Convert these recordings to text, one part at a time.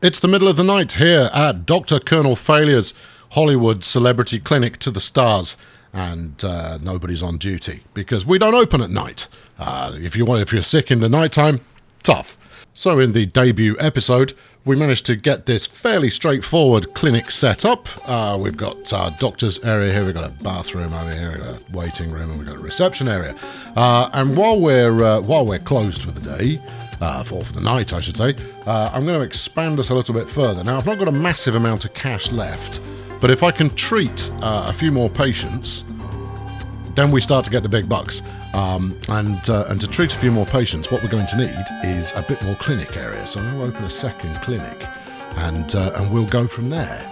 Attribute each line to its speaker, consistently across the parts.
Speaker 1: It's the middle of the night here at Dr. Colonel Failure's Hollywood Celebrity Clinic to the Stars, and nobody's on duty because we don't open at night. If you're sick in the nighttime, tough. So in the debut episode, we managed to get this fairly straightforward clinic set up. We've got our doctor's area here, we've got a bathroom over here, we've got a waiting room, and we've got a reception area. And while we're closed for the day, for the night, I should say, I'm going to expand us a little bit further. Now, I've not got a massive amount of cash left, but if I can treat a few more patients, then we start to get the big bucks. And to treat a few more patients, what we're going to need is a bit more clinic area. So I'm going to open a second clinic, and we'll go from there.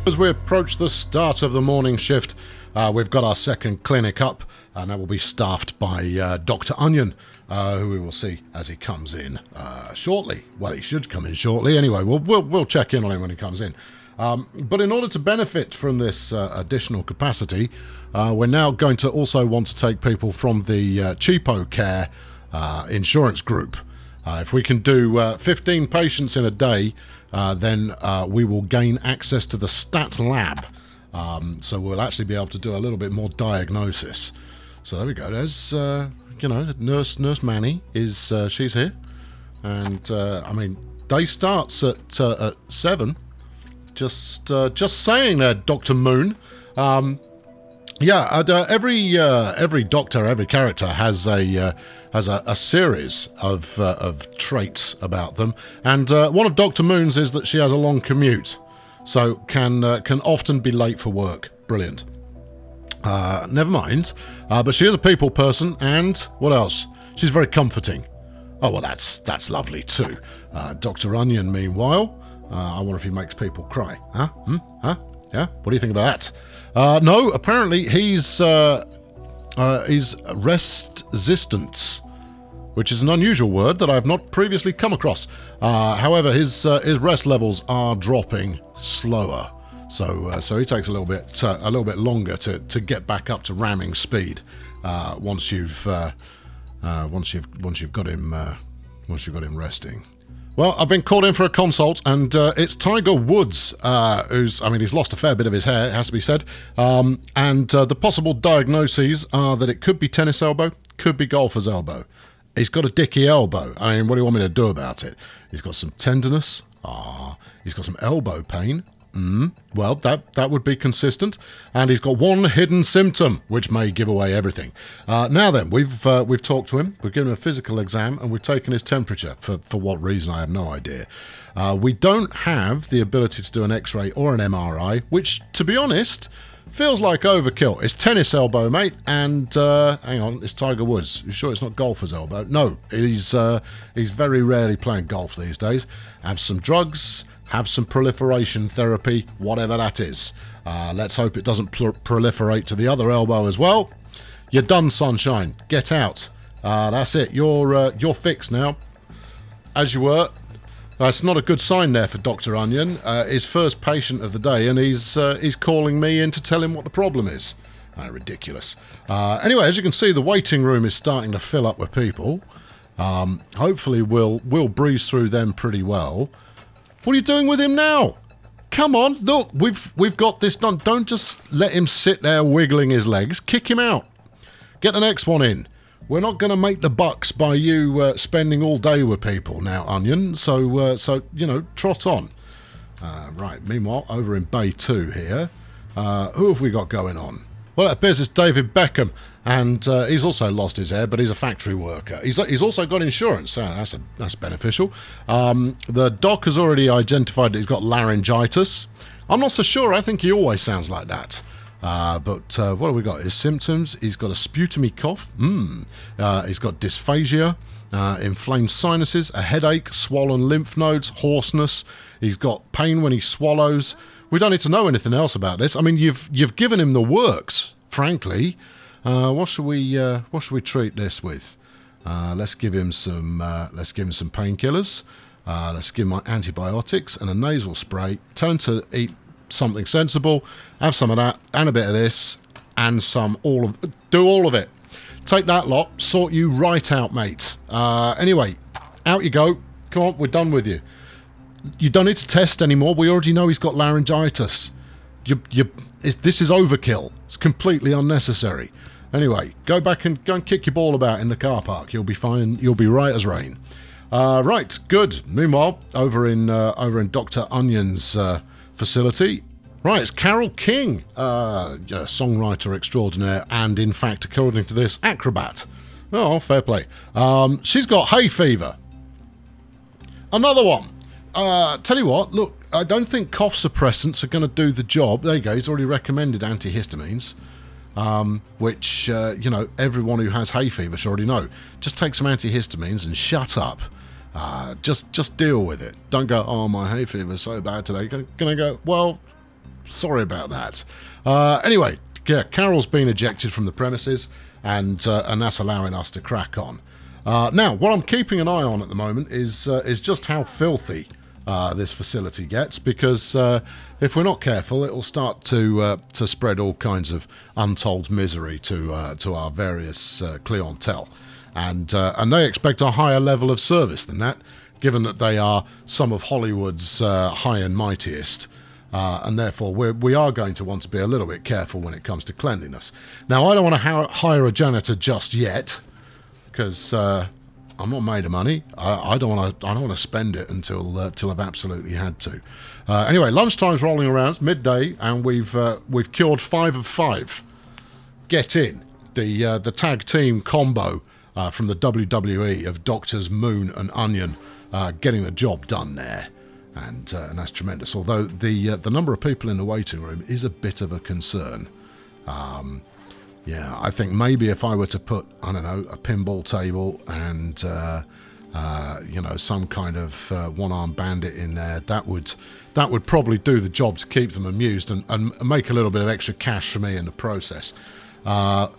Speaker 1: As we approach the start of the morning shift, we've got our second clinic up, and that will be staffed by Dr. Onion, who we will see as he comes in shortly. Well, he should come in shortly anyway. We'll check in on him when he comes in. But in order to benefit from this additional capacity, we're now going to also want to take people from the Cheapo Care insurance group. If we can do 15 patients in a day, then we will gain access to the stat lab. So we'll actually be able to do a little bit more diagnosis. So there we go. There's, Nurse Manny is, she's here. And, day starts at 7. Just saying there, Dr. Moon. Every doctor, every character has a series of traits about them, and one of Dr. Moon's is that she has a long commute, so can often be late for work. Brilliant. Never mind. But she is a people person, and what else? She's very comforting. Oh well, that's lovely too. Dr. Onion, meanwhile, I wonder if he makes people cry. Huh? Huh? Yeah? What do you think about that? No, apparently he's rest-resistant, which is an unusual word that I have not previously come across. However, his rest levels are dropping slower, so he takes a little bit longer to get back up to ramming speed once you've got him resting. Well, I've been called in for a consult, and it's Tiger Woods, he's lost a fair bit of his hair, it has to be said, and the possible diagnoses are that it could be tennis elbow, could be golfer's elbow. He's got a dicky elbow. I mean, what do you want me to do about it? He's got some tenderness. He's got some elbow pain. Well, that would be consistent. And he's got one hidden symptom, which may give away everything. Now then, we've talked to him, we've given him a physical exam, and we've taken his temperature. For what reason, I have no idea. We don't have the ability to do an X-ray or an MRI, which, to be honest, feels like overkill. It's tennis elbow, mate, and hang on, it's Tiger Woods. You sure it's not golfer's elbow? No, he's very rarely playing golf these days. Have some drugs, have some proliferation therapy, whatever that is. Let's hope it doesn't proliferate to the other elbow as well. You're done, sunshine. Get out. That's it. You're fixed now, as you were. That's not a good sign there for Dr. Onion. His first patient of the day, and he's calling me in to tell him what the problem is. Ridiculous. Anyway, as you can see, the waiting room is starting to fill up with people. Hopefully we'll breeze through them pretty well. What are you doing with him now? Come on, look, we've got this done. Don't just let him sit there wiggling his legs. Kick him out. Get the next one in. We're not going to make the bucks by you spending all day with people now, Onion. So you know, trot on. Right, meanwhile, over in Bay 2 here, who have we got going on? Well, it appears it's David Beckham, and he's also lost his hair, but he's a factory worker. He's also got insurance. That's beneficial. The doc has already identified that he's got laryngitis. I'm not so sure. I think he always sounds like that. But what have we got? His symptoms: he's got a sputumy cough. He's got dysphagia, inflamed sinuses, a headache, swollen lymph nodes, hoarseness. He's got pain when he swallows. We don't need to know anything else about this. I mean, you've given him the works, frankly. What should we treat this with? Let's give him some painkillers. Let's give him antibiotics and a nasal spray. Tell him to eat something sensible. Have some of that and a bit of this and do all of it. Take that lot. Sort you right out, mate. Anyway, out you go. Come on, we're done with you. You don't need to test anymore. We already know he's got laryngitis. This is overkill. It's completely unnecessary. Anyway, go and kick your ball about in the car park. You'll be fine. You'll be right as rain. Right, good. Meanwhile, over in Dr. Onion's facility. Right, it's Carole King, songwriter extraordinaire, and in fact, according to this, acrobat. Oh, fair play. She's got hay fever. Another one. Tell you what, look, I don't think cough suppressants are going to do the job. There you go, he's already recommended antihistamines, which, you know, everyone who has hay fever should already know. Just take some antihistamines and shut up. Just deal with it. Don't go, oh, my hay fever's so bad today. Gonna go, well, sorry about that. Anyway, yeah, Carole's been ejected from the premises, and that's allowing us to crack on. Now, what I'm keeping an eye on at the moment is just how filthy this facility gets, because if we're not careful, it will start to spread all kinds of untold misery to our various clientele, and they expect a higher level of service than that, given that they are some of Hollywood's high and mightiest. And therefore, we are going to want to be a little bit careful when it comes to cleanliness. Now, I don't want to hire a janitor just yet, because I'm not made of money. I don't want to spend it until I've absolutely had to. Anyway, lunchtime's rolling around. It's midday, and we've cured 5 of 5. Get in the tag team combo from the WWE of Doctors Moon and Onion getting the job done there, and that's tremendous. Although the number of people in the waiting room is a bit of a concern. Yeah, I think maybe if I were to put, I don't know, a pinball table and, you know, some kind of one-armed bandit in there, that would probably do the job to keep them amused and make a little bit of extra cash for me in the process. I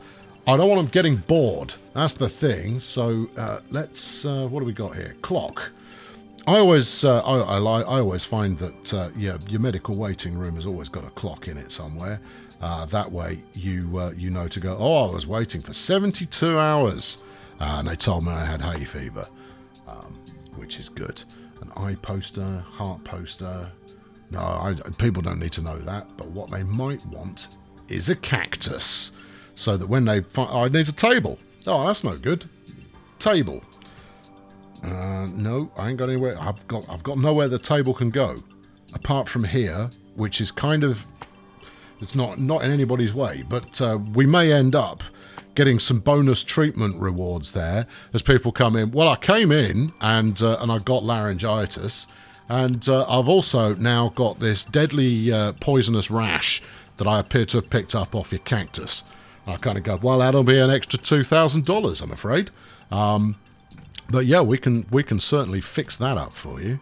Speaker 1: don't want them getting bored. That's the thing. So let's, what do we got here? Clock. I always find that, yeah, your medical waiting room has always got a clock in it somewhere. That way you know to go, oh, I was waiting for 72 hours and they told me I had hay fever, which is good. An eye poster, heart poster. No, people don't need to know that, but what they might want is a cactus, so that when they find, I need a table. Oh, that's no good. Table. No, I ain't got anywhere. I've got nowhere the table can go, apart from here, which is kind of, it's not in anybody's way, but we may end up getting some bonus treatment rewards there as people come in. Well, I came in and I got laryngitis, and I've also now got this deadly poisonous rash that I appear to have picked up off your cactus. I kind of go, well, that'll be an extra $2,000, I'm afraid. But yeah, we can certainly fix that up for you.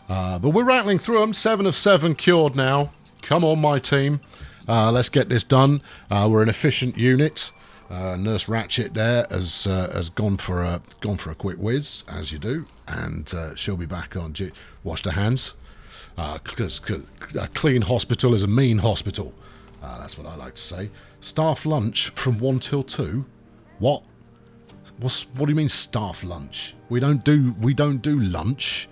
Speaker 1: But we're rattling through them. 7 of 7 cured now. Come on, my team. Let's get this done. We're an efficient unit. Nurse Ratchet there has gone for a quick whiz, as you do, and she'll be back on. Washed her hands, because a clean hospital is a mean hospital. That's what I like to say. Staff lunch from 1 till 2. What? What do you mean staff lunch? We don't do lunch.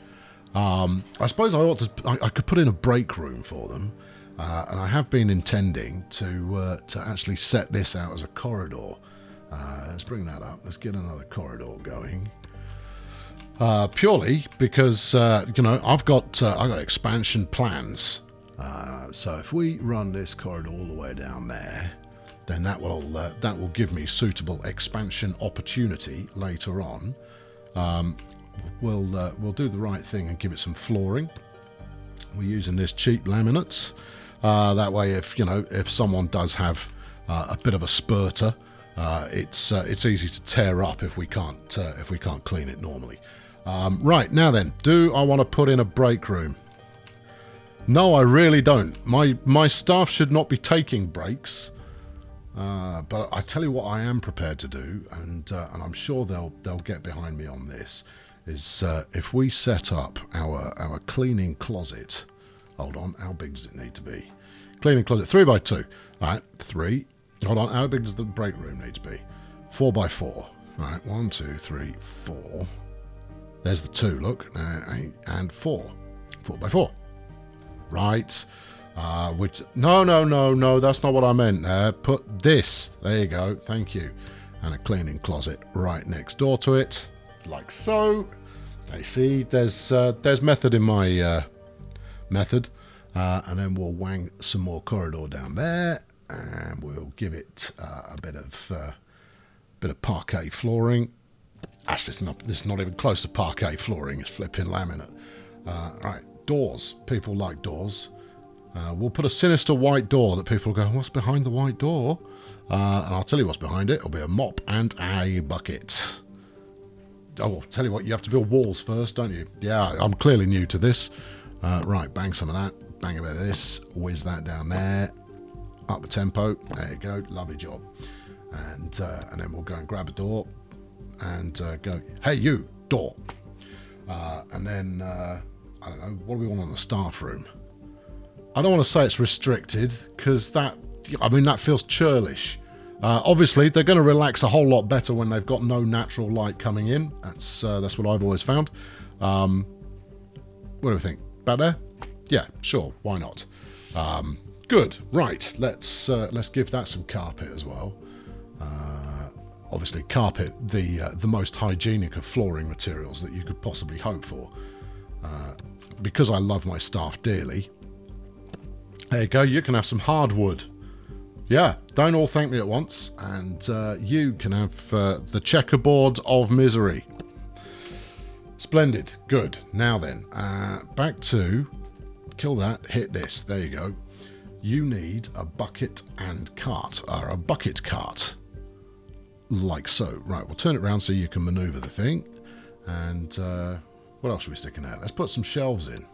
Speaker 1: I suppose I could put in a break room for them. And I have been intending to actually set this out as a corridor. Let's bring that up. Let's get another corridor going. Purely because I've got expansion plans. So if we run this corridor all the way down there, then that will give me suitable expansion opportunity later on. We'll do the right thing and give it some flooring. We're using this cheap laminates. That way, if someone does have a bit of a spurter, it's easy to tear up if we can't clean it normally. Right now then, do I want to put in a break room? No, I really don't. My staff should not be taking breaks, but I tell you what, I am prepared to do, and I'm sure they'll get behind me on this. Is if we set up our cleaning closet. Hold on, how big does it need to be? Cleaning closet, 3x2. Alright, 3. Hold on, how big does the break room need to be? 4x4. Alright, 1, 2, 3, 4. There's the 2, look. 8 and 4. 4x4. Right. No, that's not what I meant. Put this. There you go. Thank you. And a cleaning closet right next door to it. Like so. I see, there's method in my method. And then we'll wang some more corridor down there, and we'll give it a bit of parquet flooring. Actually, this is not even close to parquet flooring. It's flipping laminate. Right, doors. People like doors. We'll put a sinister white door that people go, what's behind the white door? And I'll tell you what's behind it. It'll be a mop and a bucket. Oh, I'll tell you what, you have to build walls first, don't you? Yeah, I'm clearly new to this. Right, bang some of that. Bang a bit of this, whiz that down there, up the tempo, there you go, lovely job. And then we'll go and grab a door and go, hey you, door. And then, I don't know, what do we want on the staff room? I don't want to say it's restricted, because that feels churlish. Obviously, they're going to relax a whole lot better when they've got no natural light coming in. That's what I've always found. What do we think? About there? Yeah, sure. Why not? Good. Right. Let's give that some carpet as well. Obviously, carpet, the most hygienic of flooring materials that you could possibly hope for. Because I love my staff dearly. There you go. You can have some hardwood. Yeah. Don't all thank me at once. And you can have the checkerboard of misery. Splendid. Good. Now then, back to... Kill that, hit this, there you go. You need a bucket and cart, or a bucket cart, like so. Right, we'll turn it around so you can maneuver the thing. And what else should we stick in there? Let's put some shelves in,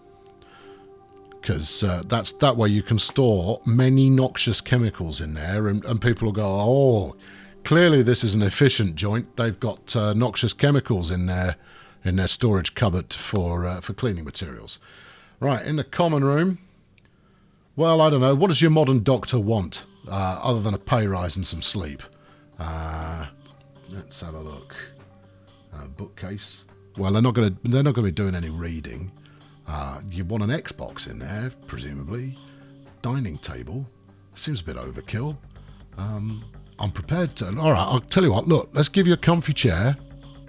Speaker 1: because that way you can store many noxious chemicals in there, and people will go, oh, clearly this is an efficient joint. They've got noxious chemicals in their storage cupboard for cleaning materials. Right, in the common room, well, I don't know. What does your modern doctor want, other than a pay rise and some sleep? Let's have a look. Bookcase. Well, they're not going to be doing any reading. You want an Xbox in there, presumably. Dining table. Seems a bit overkill. I'm prepared to... All right, I'll tell you what. Look, let's give you a comfy chair.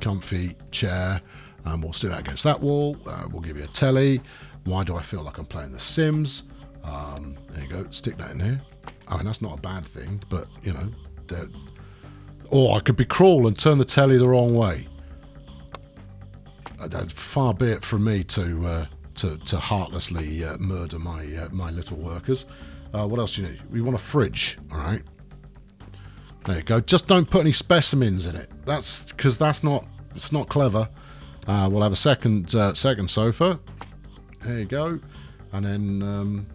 Speaker 1: And we'll stick that against that wall. We'll give you a telly. Why do I feel like I'm playing The Sims? There you go. Stick that in here. I mean, that's not a bad thing, but, or I could be cruel and turn the telly the wrong way. Far be it from me to heartlessly murder my little workers. What else do you need? We want a fridge, all right? There you go. Just don't put any specimens in it. That's because it's not clever. We'll have a second sofa. There you go. And then,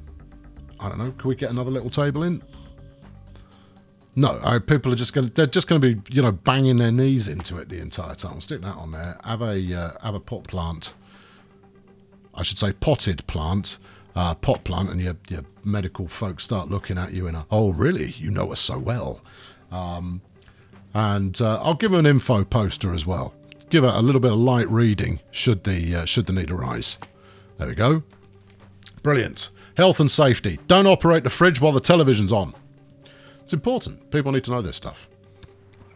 Speaker 1: I don't know, can we get another little table in? No, people are they're just going to be, banging their knees into it the entire time. Stick that on there. Have a pot plant. I should say potted plant, pot plant, and your medical folks start looking at you in a, oh really, you know us so well. And I'll give them an info poster as well. Give it a little bit of light reading should the need arise. There we go. Brilliant. Health and safety. Don't operate the fridge while the television's on. It's important. People need to know this stuff.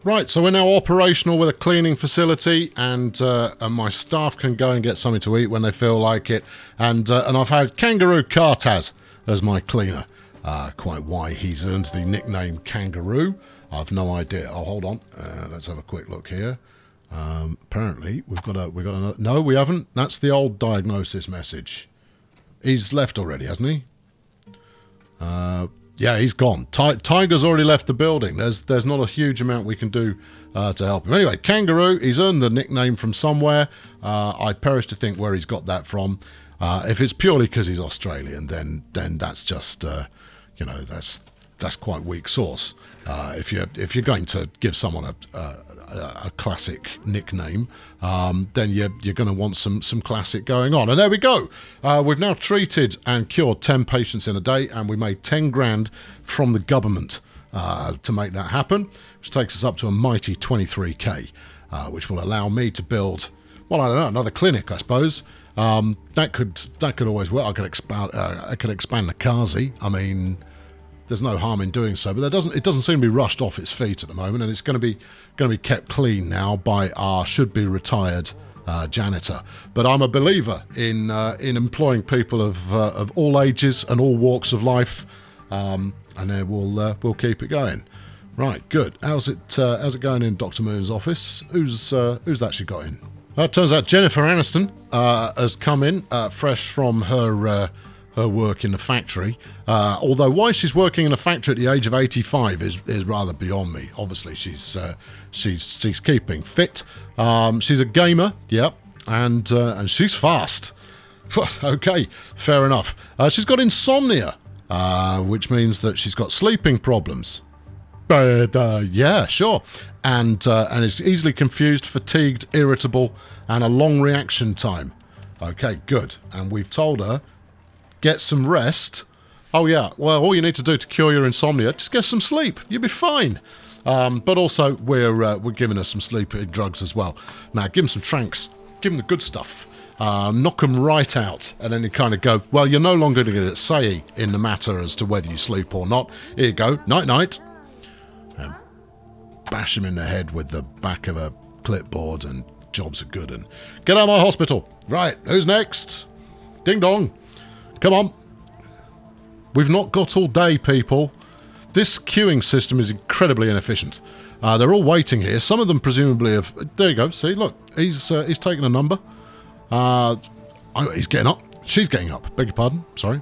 Speaker 1: Right, so we're now operational with a cleaning facility, and my staff can go and get something to eat when they feel like it. And I've had Kangaroo Cartaz as my cleaner. Quite why he's earned the nickname Kangaroo, I've no idea. Oh, hold on. Let's have a quick look here. Apparently, we've got another. No, we haven't. That's the old diagnosis message. He's left already, hasn't he? Yeah, he's gone. Tiger's already left the building. There's not a huge amount we can do to help him. Anyway, Kangaroo, he's earned the nickname from somewhere. I perish to think where he's got that from. If it's purely because he's Australian, then that's just, that's quite weak sauce. If you're going to give someone a classic nickname, then you're going to want some classic going on. And there we go. We've now treated and cured 10 patients in a day, and we made 10 grand from the government to make that happen, which takes us up to a mighty 23k, which will allow me to build, well, I don't know, another clinic, I suppose. That could always work. I could expand the Kazi. I mean, there's no harm in doing so, but it doesn't seem to be rushed off its feet at the moment, and it's going to be kept clean now by our should-be retired janitor. But I'm a believer in employing people of all ages and all walks of life, and then we'll keep it going. Right, good. How's it going in Dr. Moon's office? Who's actually got in? It turns out Jennifer Aniston has come in fresh from her work in the factory. Although why she's working in a factory at the age of 85 is rather beyond me. Obviously, she's keeping fit. She's a gamer, yep, and she's fast. Okay, fair enough. She's got insomnia, which means that she's got sleeping problems. Yeah, sure. And is easily confused, fatigued, irritable, and a long reaction time. Okay, good. And we've told her, get some rest. Oh yeah, well, all you need to do to cure your insomnia, just get some sleep. You'll be fine. But also, we're giving her some sleeping drugs as well. Now, give them some tranks. Give them the good stuff. Knock them right out. And then you kind of go, well, you're no longer going to get a say in the matter as to whether you sleep or not. Here you go. Night-night. And bash them in the head with the back of a clipboard, and jobs are good. And get out of my hospital. Right, who's next? Ding dong. Come on. We've not got all day, people. This queuing system is incredibly inefficient. They're all waiting here. Some of them presumably have... There you go. See, look. He's taken a number. He's getting up. She's getting up. Beg your pardon. Sorry.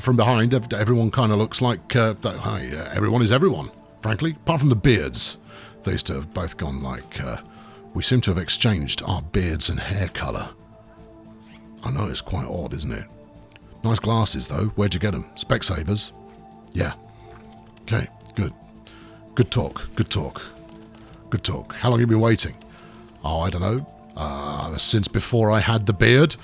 Speaker 1: From behind, everyone kind of looks like... everyone is everyone, frankly. Apart from the beards. These two have both gone like... we seem to have exchanged our beards and hair colour. I know, it's quite odd, isn't it? Nice glasses, though. Where'd you get them? Specsavers? Yeah. Okay, good. Good talk. How long have you been waiting? Oh, I don't know. Since before I had the beard.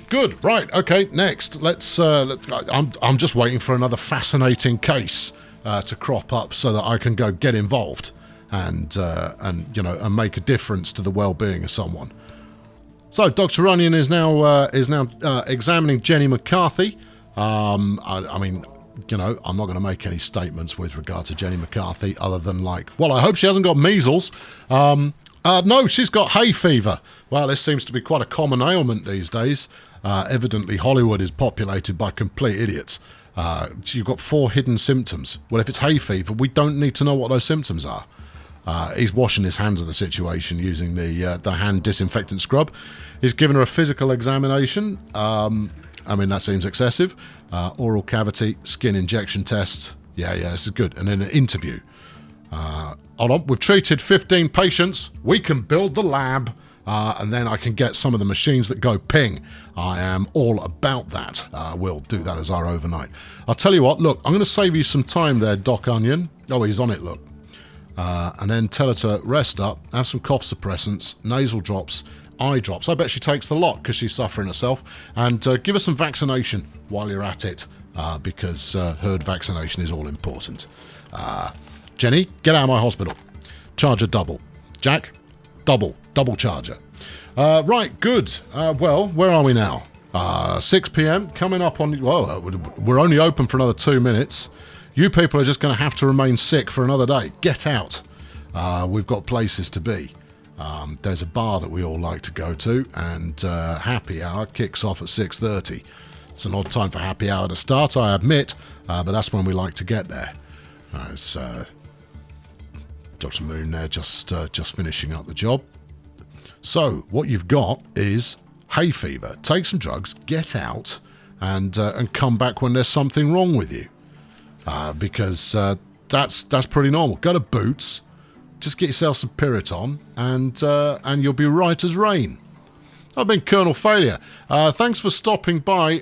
Speaker 1: Good. Right. Okay. Next, I'm just waiting for another fascinating case to crop up so that I can go get involved and make a difference to the well-being of someone. So Dr. Onion is now examining Jenny McCarthy. I'm not going to make any statements with regard to Jenny McCarthy other than I hope she hasn't got measles. No, she's got hay fever. Well, this seems to be quite a common ailment these days. Evidently, Hollywood is populated by complete idiots. You've got 4 hidden symptoms. Well, if it's hay fever, we don't need to know what those symptoms are. He's washing his hands of the situation using the hand disinfectant scrub. He's given her a physical examination. That seems excessive. Oral cavity, skin injection test. Yeah, this is good. And then an interview. Hold on, we've treated 15 patients. We can build the lab. and then I can get some of the machines that go ping. I am all about that. We'll do that as our overnight. I'll tell you what, look, I'm going to save you some time there, Doc Onion. Oh, he's on it, look. And then tell her to rest up, have some cough suppressants, nasal drops, eye drops. I bet she takes the lot because she's suffering herself. And give her some vaccination while you're at it, because herd vaccination is all important. Jenny, get out of my hospital. Charger double. Jack, double charger. Right, good. Well, where are we now? 6 p.m. coming up on... Well, we're only open for another 2 minutes. You people are just going to have to remain sick for another day. Get out. We've got places to be. There's a bar that we all like to go to, and happy hour kicks off at 6:30. It's an odd time for happy hour to start, I admit, but that's when we like to get there. It's Dr. Moon there, just finishing up the job. So what you've got is hay fever. Take some drugs, get out, and come back when there's something wrong with you. Because that's pretty normal. Go to Boots, just get yourself some Piriton, and you'll be right as rain. I've been Colonel Failure. Thanks for stopping by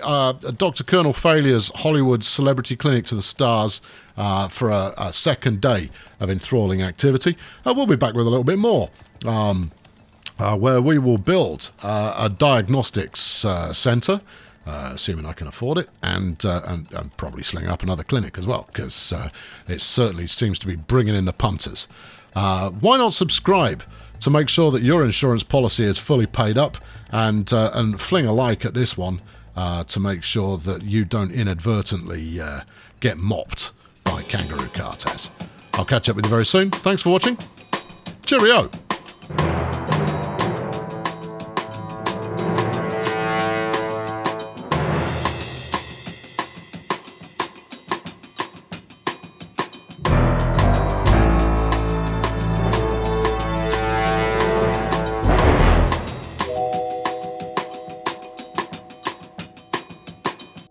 Speaker 1: Dr. Colonel Failure's Hollywood Celebrity Clinic to the Stars for a second day of enthralling activity. We'll be back with a little bit more, where we will build a diagnostics centre, assuming I can afford it, and probably sling up another clinic as well, because it certainly seems to be bringing in the punters. Why not subscribe to make sure that your insurance policy is fully paid up, and fling a like at this one to make sure that you don't inadvertently get mopped by kangaroo carters. I'll catch up with you very soon. Thanks for watching. Cheerio.